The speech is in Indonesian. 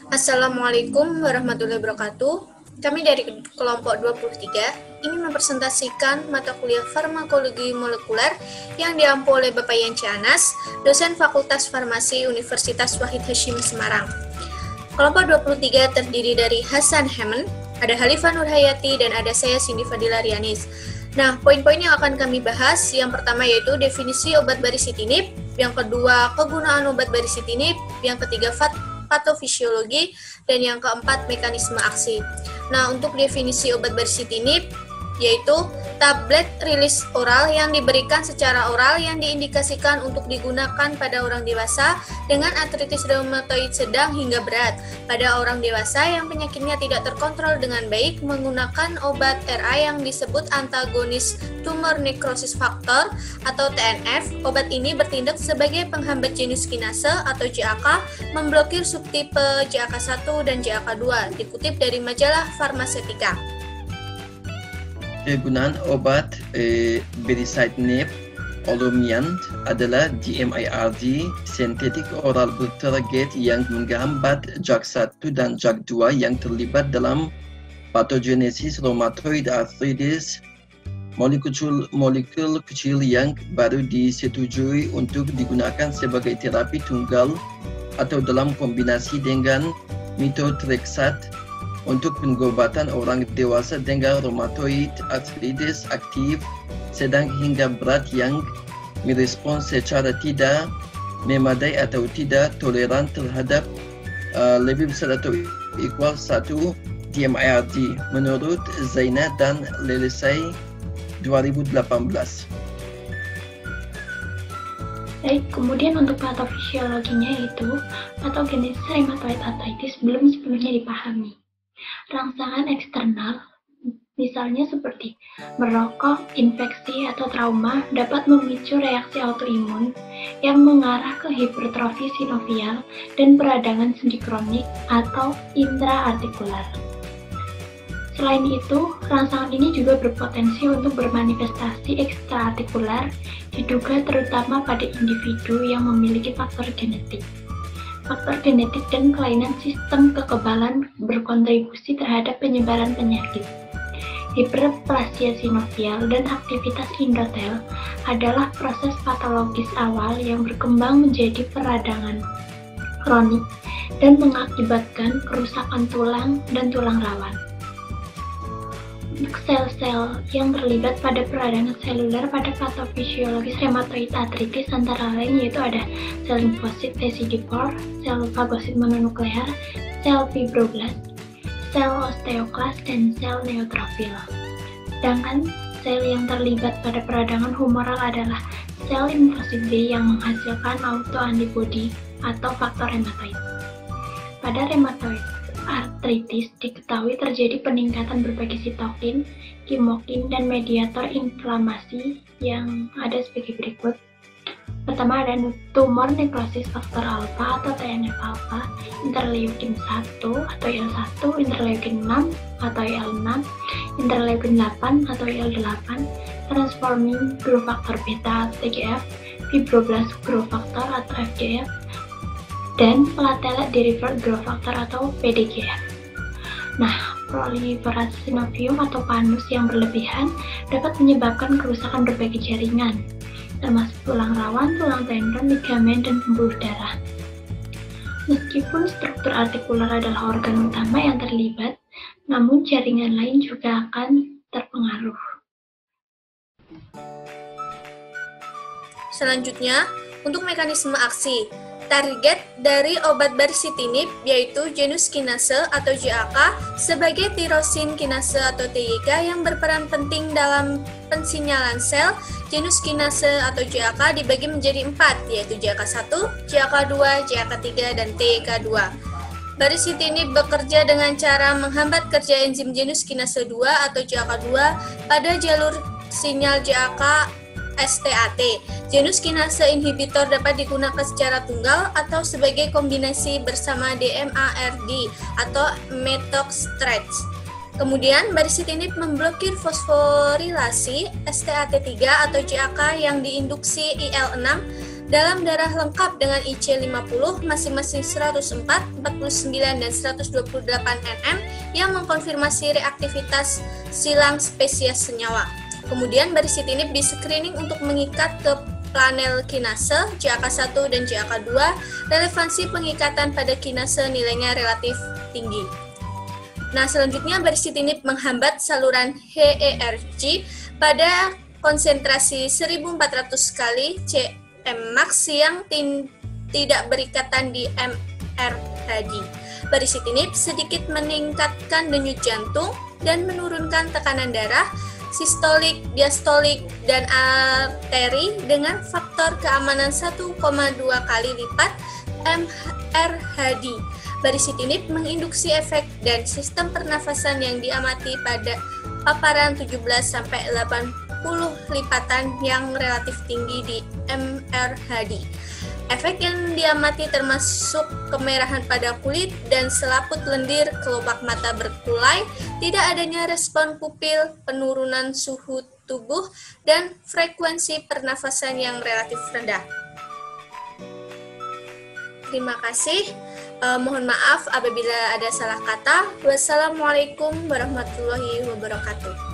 Assalamualaikum warahmatullahi wabarakatuh. Kami dari kelompok 23 ingin mempresentasikan mata kuliah farmakologi molekuler yang diampu oleh Bapak Yanci Anas, dosen Fakultas Farmasi Universitas Wahid Hasyim Semarang. Kelompok 23 terdiri dari Hasan Hemen, ada Halifah Nurhayati, dan ada saya Cindy Fadila Rianis. Nah, poin-poin yang akan kami bahas, yang pertama yaitu definisi obat baricitinib, yang kedua kegunaan obat baricitinib, yang ketiga patofisiologi, dan yang keempat mekanisme aksi. Nah, untuk definisi obat baricitinib yaitu tablet rilis oral yang diberikan secara oral yang diindikasikan untuk digunakan pada orang dewasa dengan artritis reumatoid sedang hingga berat. Pada orang dewasa yang penyakitnya tidak terkontrol dengan baik menggunakan obat RA yang disebut antagonis tumor necrosis factor atau TNF. Obat ini bertindak sebagai penghambat genus kinase atau JAK, memblokir subtipe JAK1 dan JAK2, dikutip dari majalah Farmacetika. Kegunaan obat baricitinib Olumiant adalah DMARD, sintetik oral bertarget yang menghambat JAK1 dan JAK2 yang terlibat dalam patogenesis rheumatoid arthritis. Molekul kecil yang baru disetujui untuk digunakan sebagai terapi tunggal atau dalam kombinasi dengan methotrexate untuk pengobatan orang dewasa dengan rheumatoid arthritis aktif sedang hingga berat yang merespons secara tidak memadai atau tidak toleran terhadap lebih besar atau equal 1 DMARD menurut Zaina dan Lelisai 2018. Baik, kemudian untuk patofisiologinya yaitu patogenesis rheumatoid arthritis belum sepenuhnya dipahami. Rangsangan eksternal, misalnya seperti merokok, infeksi, atau trauma, dapat memicu reaksi autoimun yang mengarah ke hipertrofi sinovial dan peradangan sendi kronik atau intraartikular. Selain itu, rangsangan ini juga berpotensi untuk bermanifestasi ekstraartikular, diduga terutama pada individu yang memiliki faktor genetik. Faktor genetik dan kelainan sistem kekebalan berkontribusi terhadap penyebaran penyakit. Hiperplasia sinovial dan aktivitas endotel adalah proses patologis awal yang berkembang menjadi peradangan kronik dan mengakibatkan kerusakan tulang dan tulang rawan. Untuk sel-sel yang terlibat pada peradangan seluler pada patofisiologis rheumatoid arthritis antara lain yaitu ada sel limfosit T-CD4, sel fagosit mononuklear, sel fibroblast, sel osteoklas, dan sel neutrofil. Sedangkan sel yang terlibat pada peradangan humoral adalah sel limfosit B yang menghasilkan autoantibodi atau faktor rheumatoid. Pada rheumatoid arthritis diketahui terjadi peningkatan berbagai sitokin, kimokin, dan mediator inflamasi yang ada sebagai berikut. Pertama ada tumor necrosis faktor alfa atau TNF-alpha, interleukin 1 atau IL-1, interleukin 6 atau IL-6, interleukin 8 atau IL-8, transforming growth factor beta TGF, fibroblast growth factor atau FGF, dan platelet derived growth factor atau PDGF. Nah, proliferasi synovium atau panus yang berlebihan dapat menyebabkan kerusakan berbagai jaringan, termasuk tulang rawan, tulang tendon, ligamen, dan pembuluh darah. Meskipun struktur artikular adalah organ utama yang terlibat, namun jaringan lain juga akan terpengaruh. Selanjutnya, untuk mekanisme aksi. Target dari obat baricitinib yaitu genus kinase atau JAK sebagai tirosin kinase atau TYK yang berperan penting dalam pensinyalan sel. Genus kinase atau JAK dibagi menjadi 4 yaitu JAK1, JAK2, JAK3, dan TYK2. Baricitinib bekerja dengan cara menghambat kerja enzim genus kinase 2 atau JAK2 pada jalur sinyal JAK STAT. Genus kinase inhibitor dapat digunakan secara tunggal atau sebagai kombinasi bersama DMARD atau methotrexate. Kemudian, baricitinib memblokir fosforilasi STAT3 atau JAK yang diinduksi IL-6 dalam darah lengkap dengan IC50 masing-masing 104, 49, dan 128 nm yang mengkonfirmasi reaktivitas silang spesies senyawa. Kemudian, baricitinib di-screening untuk mengikat ke planel kinase, JAK1 dan JAK2, relevansi pengikatan pada kinase nilainya relatif tinggi. Nah, selanjutnya baricitinib menghambat saluran HERG pada konsentrasi 1400 kali Cmax yang tidak berikatan di MR tadi. Baricitinib sedikit meningkatkan denyut jantung dan menurunkan tekanan darah, sistolik, diastolik, dan arteri dengan faktor keamanan 1,2 kali lipat MRHD. Baricitinib menginduksi efek dan sistem pernafasan yang diamati pada paparan 17-80 lipatan yang relatif tinggi di MRHD. Efek yang diamati termasuk kemerahan pada kulit dan selaput lendir, kelopak mata berkulai, tidak adanya respon pupil, penurunan suhu tubuh, dan frekuensi pernafasan yang relatif rendah. Terima kasih. Mohon maaf apabila ada salah kata. Wassalamualaikum warahmatullahi wabarakatuh.